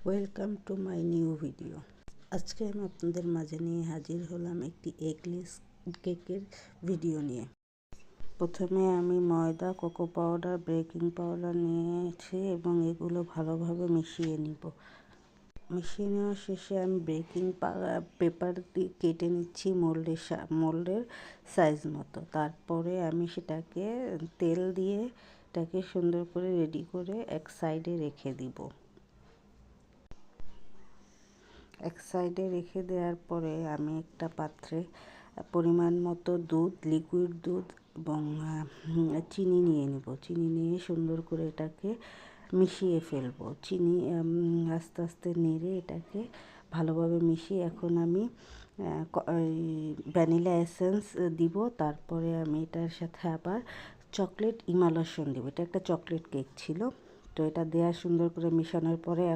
Welcome to my new video. আজকে আমি আপনাদের মাঝে নিয়ে হাজির হলাম একটি এগলেস কেকের ভিডিও নিয়ে। প্রথমে আমি ময়দা, কোকো পাউডার, বেকিং পাউডার নিয়েছি এবং এগুলো ভালোভাবে মিশিয়ে নিব। মিশিয়ে নেওয়ার শেষে আমি বেকিং পেপার দিয়ে কেটে নিচ্ছি মোল্ডের সাইজ মতো। তারপরে আমি সেটাকে তেল দিয়ে এটাকে সুন্দর করে রেডি করে এক সাইডে রেখে দিব। এক সাইডে রেখে দেওয়ার পরে আমি একটা পাত্রে পরিমাণ মতো দুধ, লিকুইড দুধ এবং চিনি নিয়ে নেব। চিনি নিয়ে সুন্দর করে এটাকে মিশিয়ে ফেলবো। চিনি আস্তে আস্তে নেড়ে এটাকে ভালোভাবে মিশিয়ে এখন আমি ভ্যানিলা এসেন্স দিব। তারপরে আমি এটার সাথে আবার চকলেট ইমালশন দিব। এটা একটা চকলেট কেক ছিল, তো এটা দেওয়া সুন্দর করে মিশানোর পরে এখন